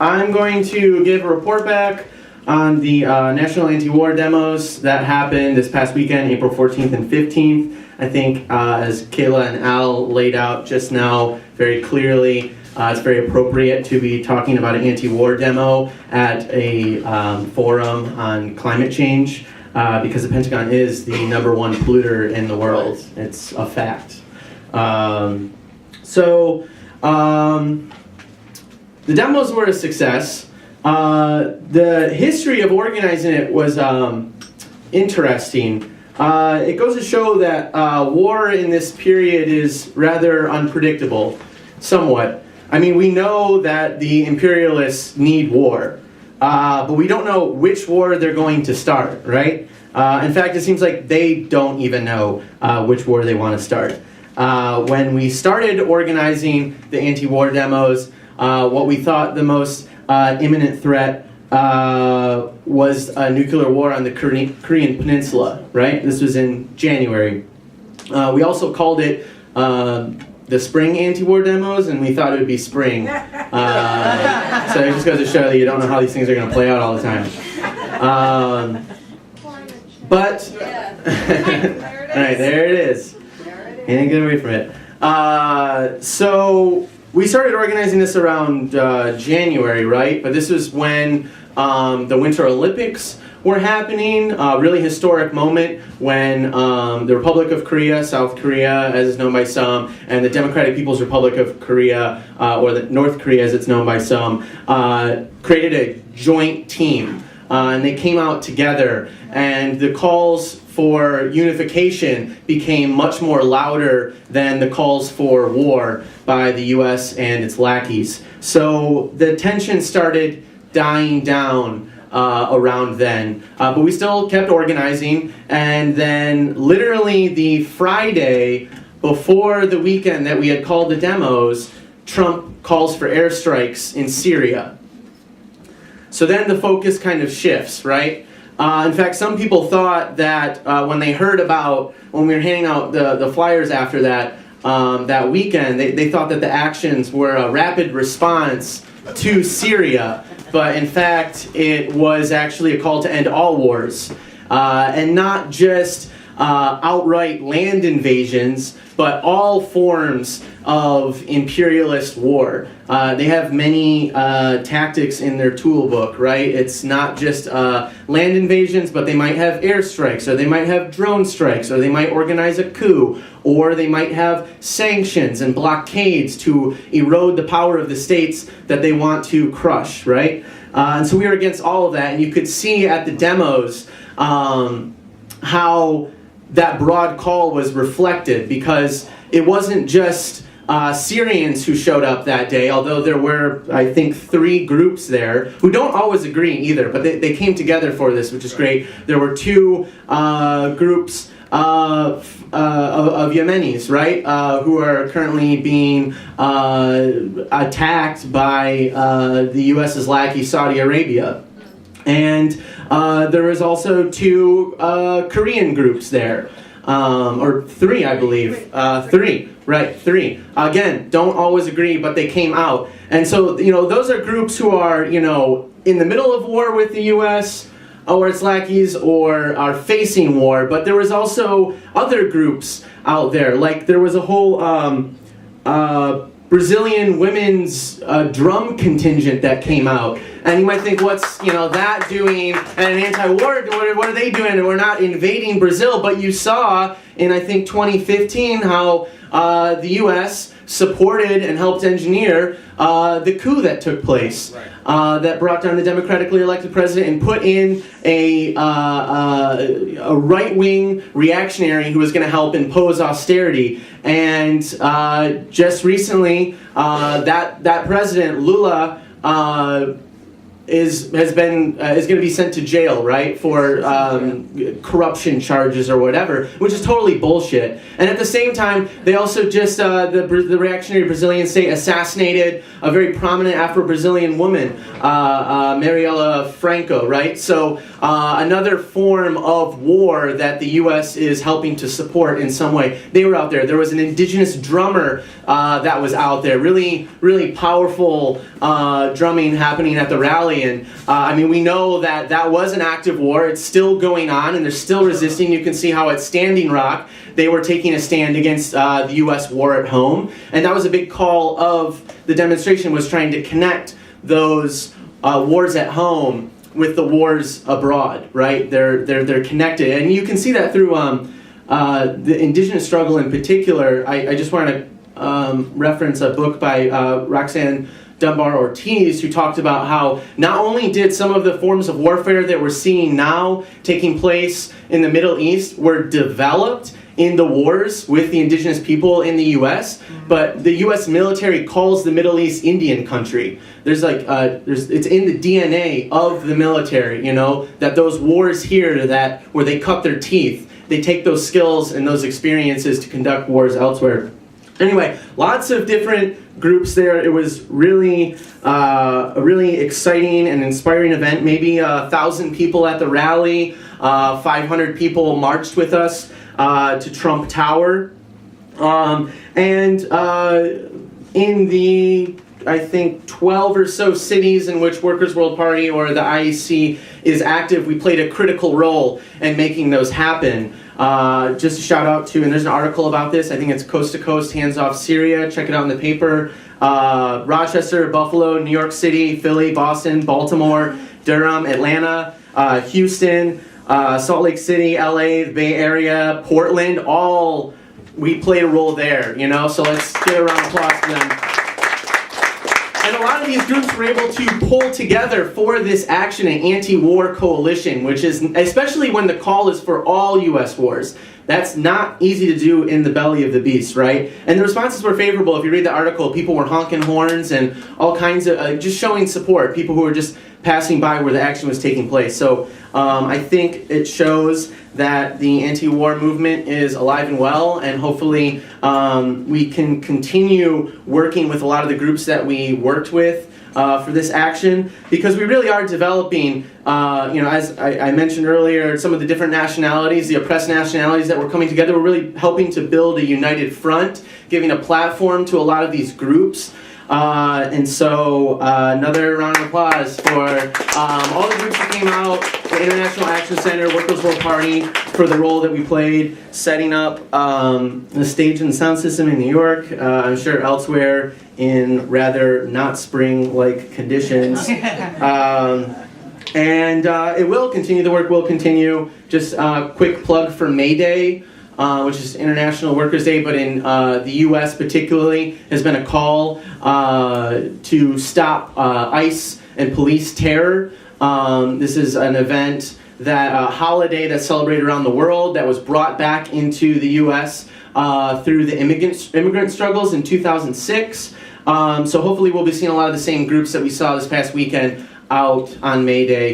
I'm going to give a report back on the National Anti-War demos that happened this past weekend, April 14th and 15th. I think as Kayla and Al laid out just now very clearly, it's very appropriate to be talking about an anti-war demo at a forum on climate change because the Pentagon is the #1 polluter in the world. It's a fact. The demos were a success. The history of organizing it was interesting. It goes to show that war in this period is rather unpredictable, somewhat. I mean, we know that the imperialists need war, but we don't know which war they're going to start, right? In fact, it seems like they don't even know which war they want to start. When we started organizing the anti-war demos, what we thought the most imminent threat was a nuclear war on the Korean Peninsula, right? This was in January. We also called it the spring anti-war demos, and we thought it would be spring. So it just goes to show that you don't know how these things are going to play out all the time. All right, there it is. Can't get away from it. So we started organizing this around January, right? But this was when the Winter Olympics were happening, a really historic moment when the Republic of Korea, South Korea as is known by some, and the Democratic People's Republic of Korea, or the North Korea as it's known by some, created a joint team. And they came out together, and the calls for unification became much more louder than the calls for war by the U.S. and its lackeys. So the tension started dying down around then, but we still kept organizing, and then literally the Friday before the weekend that we had called the demos, Trump calls for airstrikes in Syria. So then the focus kind of shifts, right? In fact, some people thought that when they heard about, when we were handing out the flyers after that, that weekend, they thought that the actions were a rapid response to Syria, but in fact, it was actually a call to end all wars, and not just outright land invasions, but all forms of imperialist war. They have many tactics in their toolbook, right? It's not just land invasions, but they might have airstrikes, or they might have drone strikes, or they might organize a coup, or they might have sanctions and blockades to erode the power of the states that they want to crush, right? And so we were against all of that, and you could see at the demos how that broad call was reflected, because it wasn't just Syrians who showed up that day, although there were, I think, 3 groups there who don't always agree either, but they came together for this, which is great. There were 2 groups of Yemenis, right, who are currently being attacked by the U.S.'s lackey, Saudi Arabia. And there was also 2 Korean groups there, or 3, I believe. 3, right, 3. Again, don't always agree, but they came out. And so, those are groups who are, in the middle of war with the U.S., or its lackeys, or are facing war. But there was also other groups out there. Like, there was a whole Brazilian women's drum contingent that came out. And you might think, what's that doing? And an anti-war, what are they doing? We're not invading Brazil. But you saw in, I think, 2015 how the U.S. supported and helped engineer the coup that took place, that brought down the democratically elected president and put in a right-wing reactionary who was going to help impose austerity. And just recently, that president, Lula, is going to be sent to jail, right, for corruption charges or whatever, which is totally bullshit. And at the same time, they also just the reactionary Brazilian state assassinated a very prominent Afro-Brazilian woman, Marielle Franco, right? So another form of war that the U.S. is helping to support in some way. They were out there. There was an indigenous drummer that was out there, really, really powerful drumming happening at the rally. And I mean, we know that that was an active war. It's still going on, and they're still resisting. You can see how at Standing Rock, they were taking a stand against the U.S. war at home. And that was a big call of the demonstration, was trying to connect those wars at home with the wars abroad, right? They're connected. And you can see that through the indigenous struggle in particular. I just want to reference a book by Roxanne Dunbar Ortiz, who talked about how not only did some of the forms of warfare that we're seeing now taking place in the Middle East were developed in the wars with the indigenous people in the U.S., but the U.S. military calls the Middle East Indian country. There's like, it's in the DNA of the military, you know, that those wars here where they cut their teeth, they take those skills and those experiences to conduct wars elsewhere. Anyway, lots of different groups there. It was really a really exciting and inspiring event. Maybe 1,000 people at the rally. 500 people marched with us to Trump Tower. And in the, I think, 12 or so cities in which Workers' World Party or the IEC is active, we played a critical role in making those happen. Just a shout out to, and there's an article about this, I think it's Coast to Coast, Hands Off Syria, check it out in the paper. Rochester, Buffalo, New York City, Philly, Boston, Baltimore, Durham, Atlanta, Houston, Salt Lake City, LA, the Bay Area, Portland, all, we played a role there, you know, so let's give a round of applause to them. And a lot of these groups were able to pull together for this action an anti-war coalition, which is, especially when the call is for all U.S. wars, that's not easy to do in the belly of the beast, right? And the responses were favorable. If you read the article, people were honking horns and all kinds of, just showing support, people who were just passing by where the action was taking place. So I think it shows that the anti-war movement is alive and well, and hopefully we can continue working with a lot of the groups that we worked with for this action, because we really are developing, you know, as I mentioned earlier, some of the different nationalities, the oppressed nationalities that were coming together. We're really helping to build a united front, giving a platform to a lot of these groups. And so another round of applause for all the groups that came out, the International Action Center, Workers' World Party, for the role that we played, setting up the stage and sound system in New York, I'm sure elsewhere in rather not spring-like conditions. And it will continue, the work will continue. Just a quick plug for May Day, which is International Workers' Day, but in the U.S. particularly, has been a call to stop ICE and police terror. This is an event, a holiday that's celebrated around the world, that was brought back into the U.S. Through the immigrant struggles in 2006. So hopefully we'll be seeing a lot of the same groups that we saw this past weekend out on May Day.